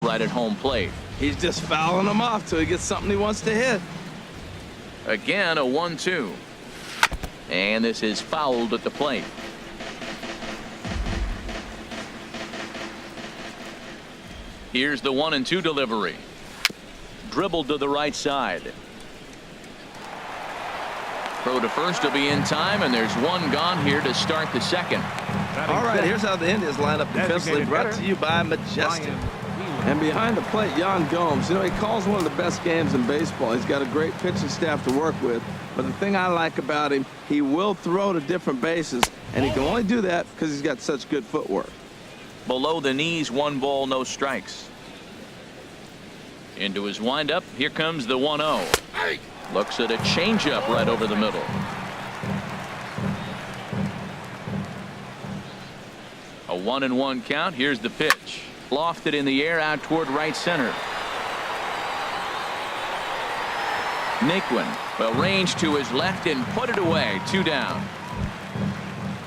right at home plate. He's just fouling them off till he gets something he wants to hit. Again, a 1-2. And this is fouled at the plate. Here's the 1-2 delivery. Dribbled to the right side. Throw to first will be in time, and there's one gone here to start the second. All right, here's how the Indians line up defensively, brought to you by Majestic. And behind the plate, Yan Gomes. You know, he calls one of the best games in baseball. He's got a great pitching staff to work with. But the thing I like about him, he will throw to different bases, and he can only do that because he's got such good footwork. Below the knees, 1 ball, no strikes. Into his windup, here comes the 1-0. Looks at a changeup right over the middle. A 1-1 count. Here's the pitch. Lofted in the air out toward right center. Naquin will range to his left and put it away. 2 down.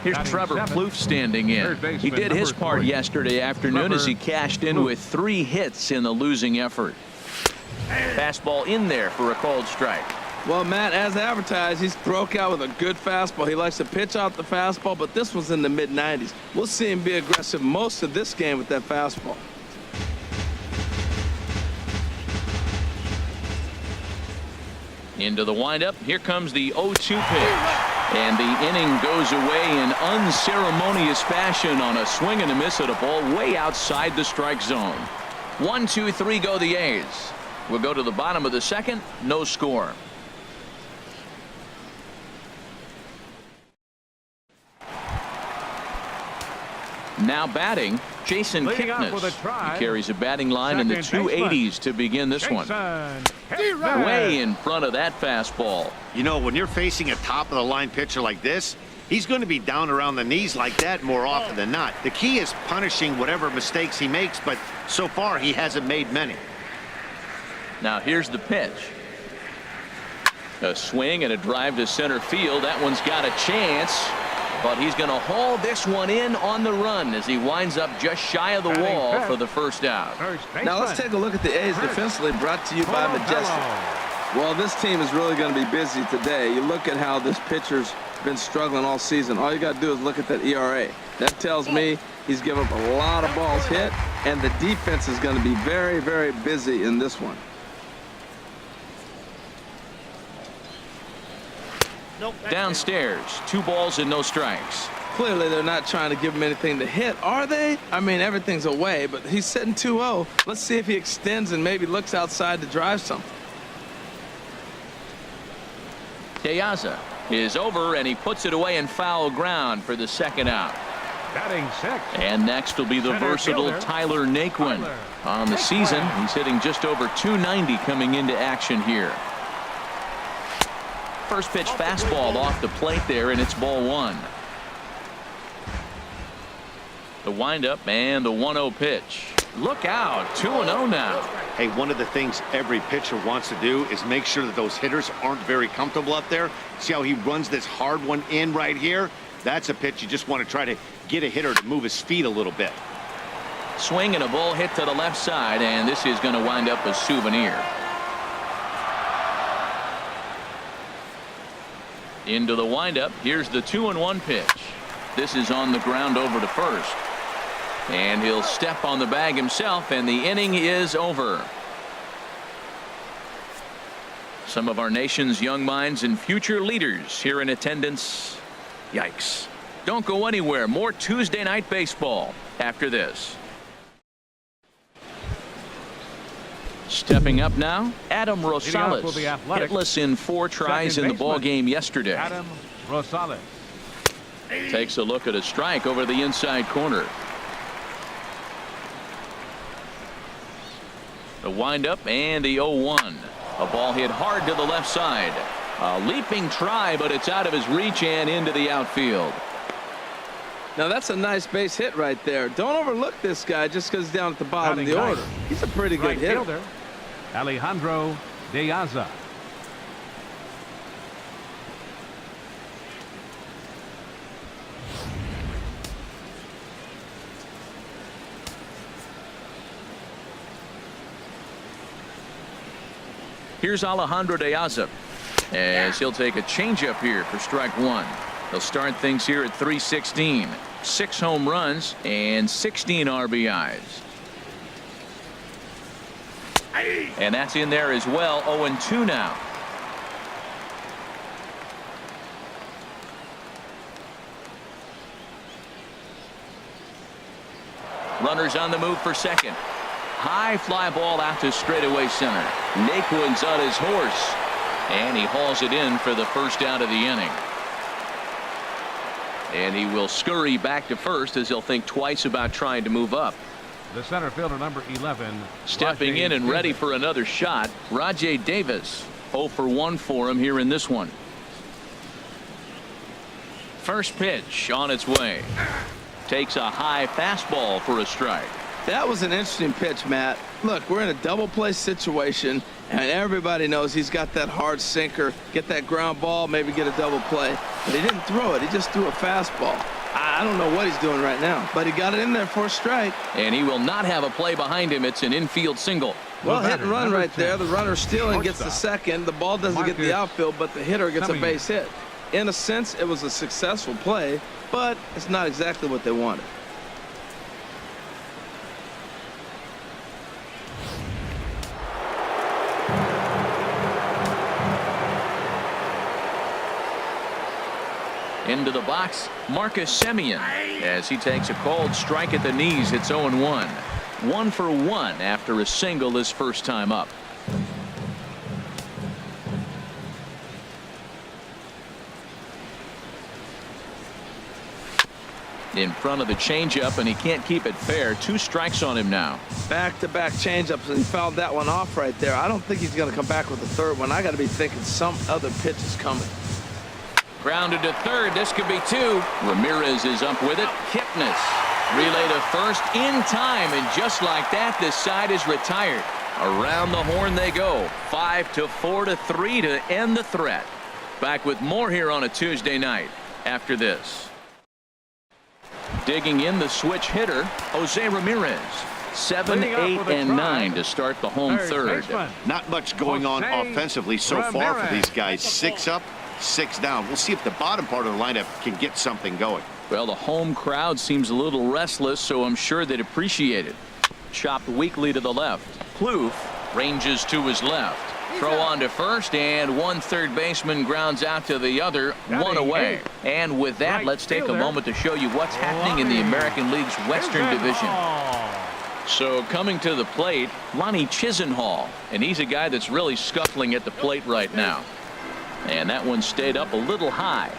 Here's Trevor Plouffe standing in. He did his part yesterday afternoon as he cashed in with 3 hits in the losing effort. Fastball in there for a called strike. Well, Matt, as advertised, he's broke out with a good fastball. He likes to pitch out the fastball, but this was in the mid-90s. We'll see him be aggressive most of this game with that fastball. Into the windup. Here comes the 0-2 pitch. And the inning goes away in unceremonious fashion on a swing and a miss at a ball way outside the strike zone. 1, 2, 3 go the A's. We'll go to the bottom of the second. No score. Now batting, Jason Kipnis. He carries a batting line in the 280s to begin this one. Way in front of that fastball. You know, when you're facing a top-of-the-line pitcher like this, he's going to be down around the knees like that more often than not. The key is punishing whatever mistakes he makes, but so far he hasn't made many. Now here's the pitch. A swing and a drive to center field. That one's got a chance. But he's going to haul this one in on the run as he winds up just shy of the wall for the first out. Now let's take a look at the A's defensively, brought to you by Majestic. Well, this team is really going to be busy today. You look at how this pitcher's been struggling all season. All you got to do is look at that ERA. That tells me he's given up a lot of balls hit, and the defense is going to be very, very busy in this one. Downstairs, 2 balls and no strikes. Clearly, they're not trying to give him anything to hit, are they? I mean, everything's away, but he's sitting 2-0. Let's see if he extends and maybe looks outside to drive something. De Aza is over, and he puts it away in foul ground for the second out. Batting 6. And next will be the versatile Tyler Naquin. On the season, he's hitting just over 290 coming into action here. First pitch fastball off the plate there, and it's ball 1. The windup and the 1-0 pitch. Look out, 2-0 now. Hey, one of the things every pitcher wants to do is make sure that those hitters aren't very comfortable up there. See how he runs this hard one in right here? That's a pitch you just want to try to get a hitter to move his feet a little bit. Swing and a ball hit to the left side, and this is going to wind up a souvenir. Into the windup. Here's the 2-1 pitch. This is on the ground over to first. And he'll step on the bag himself, and the inning is over. Some of our nation's young minds and future leaders here in attendance. Yikes. Don't go anywhere. More Tuesday night baseball after this. Stepping up now, Adam Rosales, hitless in 4 tries in the ball game yesterday. Adam Rosales takes a look at a strike over the inside corner. The windup and the 0-1. A ball hit hard to the left side. A leaping try, but it's out of his reach and into the outfield. Now that's a nice base hit right there. Don't overlook this guy just because he's down at the bottom of the order. He's a pretty good hitter. Alejandro De Aza. Here's Alejandro De Aza, as he'll take a changeup here for strike one. They'll start things here at 316. 6 home runs and 16 RBIs. And that's in there as well. 0-2 now. Runners on the move for second. High fly ball out to straightaway center. Naquin's on his horse, and he hauls it in for the first out of the inning. And he will scurry back to first as he'll think twice about trying to move up. The center fielder, number 11. Stepping in and ready for another shot, Rajay Davis. 0 for 1 for him here in this one. First pitch on its way. Takes a high fastball for a strike. That was an interesting pitch, Matt. Look, we're in a double play situation, and everybody knows he's got that hard sinker. Get that ground ball, maybe get a double play. But he didn't throw it. He just threw a fastball. I don't know what he's doing right now, but he got it in there for a strike. And he will not have a play behind him. It's an infield single. Well, hit and run right there. The runner stealing gets the second. The ball doesn't get the outfield, but the hitter gets a base hit. In a sense, it was a successful play, but it's not exactly what they wanted. Into the box, Marcus Semien, as he takes a called strike at the knees. It's 0-1. 1 for 1 after a single his first time up. In front of the changeup, and he can't keep it fair. 2 strikes on him now. Back-to-back changeups, and he fouled that one off right there. I don't think he's going to come back with a third one. I got to be thinking some other pitch is coming. Grounded to third. This could be 2. Ramirez is up with it. Kipnis relay to first in time, and just like that, this side is retired. Around the horn they go. 5-4-3 to end the threat. Back with more here on a Tuesday night after this. Digging in the switch hitter, Jose Ramirez. 7, 8, and 9 to start the home third. Not much going on offensively so far for these guys. 6 up, 6 down. We'll see if the bottom part of the lineup can get something going. Well, the home crowd seems a little restless, so I'm sure they'd appreciate it. Chopped weakly to the left. Plouffe ranges to his left. Throw on to first, and one third baseman grounds out to the other. 1 away. And with that, let's take a moment to show you what's happening in the American League's Western Division. So coming to the plate, Lonnie Chisenhall, and he's a guy that's really scuffling at the plate right now. And that one stayed up a little high.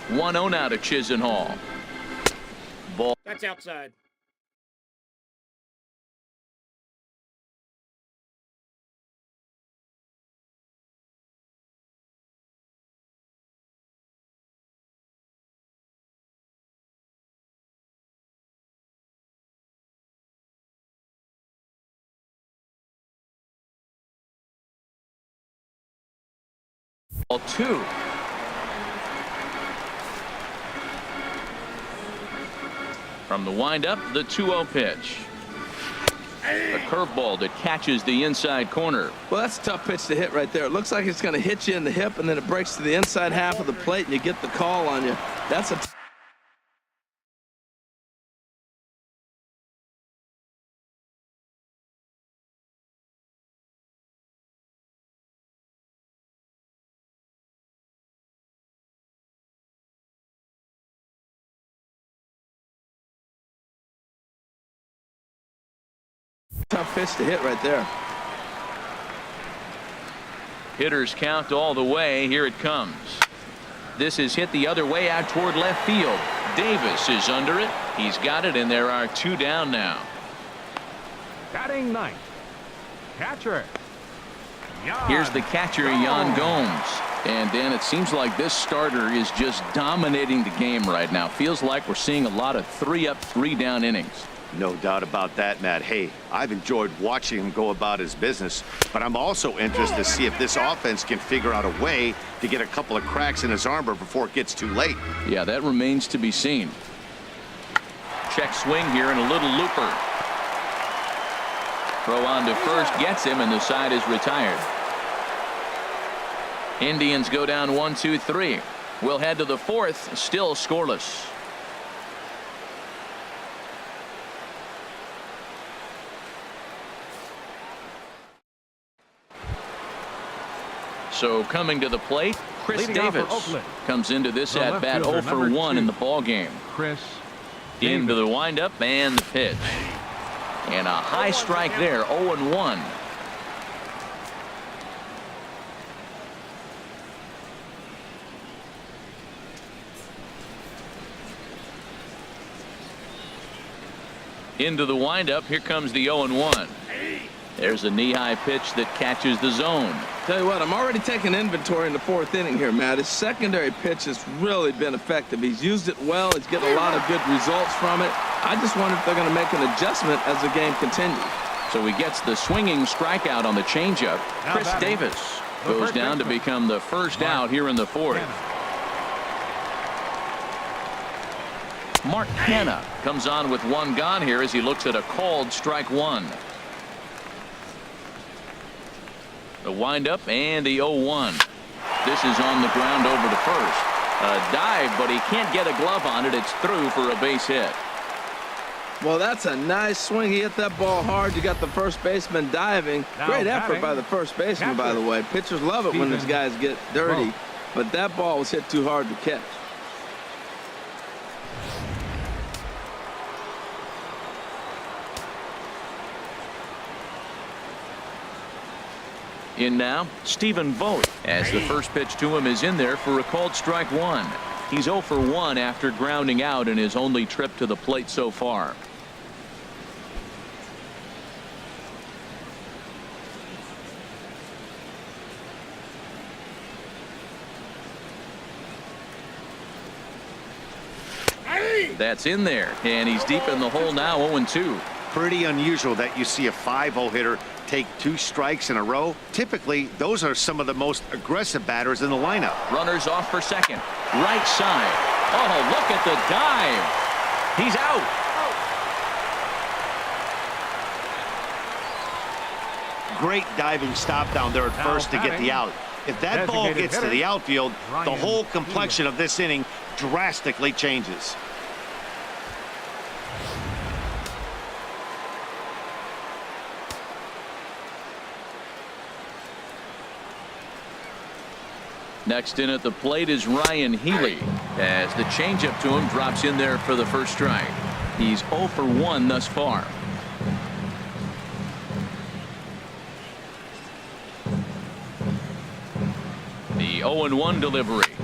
1-0 now to Chisenhall. Ball. That's outside. Ball 2. From the windup, the 2-0 pitch. A curveball that catches the inside corner. Well, that's a tough pitch to hit right there. It looks like it's going to hit you in the hip, and then it breaks to the inside half of the plate, and you get the call on you. That's a tough pitch to hit right there. Hitters count all the way. Here it comes. This is hit the other way out toward left field. Davis is under it. He's got it, and there are 2 down now. Batting ninth, catcher. Here's the catcher, Yan Gomes. And Dan, it seems like this starter is just dominating the game right now. Feels like we're seeing a lot of 3 up, 3 down innings. No doubt about that, Matt. Hey, I've enjoyed watching him go about his business, but I'm also interested to see if this offense can figure out a way to get a couple of cracks in his armor before it gets too late. Yeah, that remains to be seen. Check swing here and a little looper. Throw on to first, gets him, and the side is retired. Indians go down 1-2-3. We'll head to the fourth, still scoreless. So coming to the plate, Chris Davis comes into this at bat 0 for 1 in the ball game. Chris Into the windup and the pitch. And a high strike there, 0-1. Into the windup, here comes the 0-1. There's a knee-high pitch that catches the zone. Tell you what, I'm already taking inventory in the fourth inning here, Matt. His secondary pitch has really been effective. He's used it well. He's getting a lot of good results from it. I just wonder if they're going to make an adjustment as the game continues. So he gets the swinging strikeout on the changeup. Chris Davis goes down to become the first out here in the fourth. Mark Hanna comes on with one gone here as he looks at a called strike one. The windup and the 0-1. This is on the ground over to first. A dive, but he can't get a glove on it. It's through for a base hit. Well, that's a nice swing. He hit that ball hard. You got the first baseman diving. Great effort by the first baseman, by the way. Pitchers love it when these guys get dirty, but that ball was hit too hard to catch. In now, Stephen Vogt, as the first pitch to him is in there for a called strike one. He's 0 for 1 after grounding out in his only trip to the plate so far. That's in there, and he's deep in the hole now, 0-2. Pretty unusual that you see a 5-0 hitter take 2 strikes in a row. Typically, those are some of the most aggressive batters in the lineup. Runners off for second. Right side. Oh, look at the dive. He's out. Great diving stop down there at first to get the out. If that ball gets to the outfield, the whole complexion of this inning drastically changes. Next in at the plate is Ryan Healy, as the changeup to him drops in there for the first strike. He's 0 for 1 thus far. The 0-1 delivery.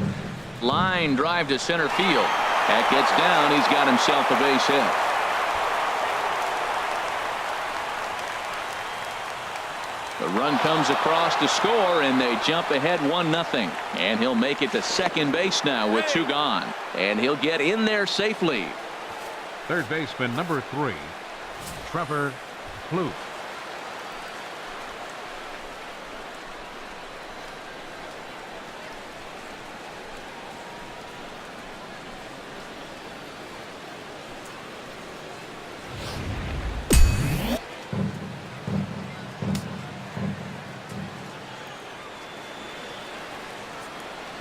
Line drive to center field. That gets down. He's got himself a base hit. The run comes across to score, and they jump ahead 1-0. And he'll make it to second base now with 2 gone. And he'll get in there safely. Third baseman number 3, Trevor Plouffe.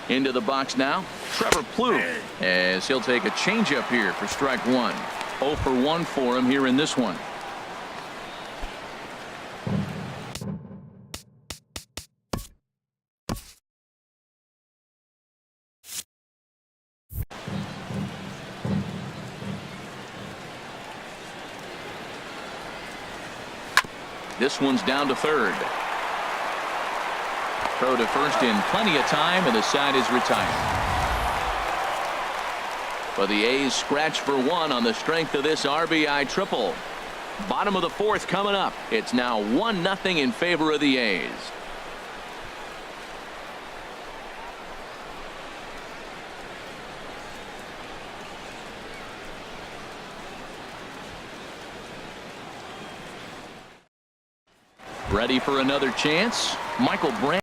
Into the box now, Trevor Plouffe, as he'll take a changeup here for strike one. 0 for 1 for him here in this one. This one's down to third. Throw to first in plenty of time, and the side is retired. But the A's scratch for 1 on the strength of this RBI triple. Bottom of the fourth coming up. It's now 1-0 in favor of the A's. Ready for another chance? Michael Brandt.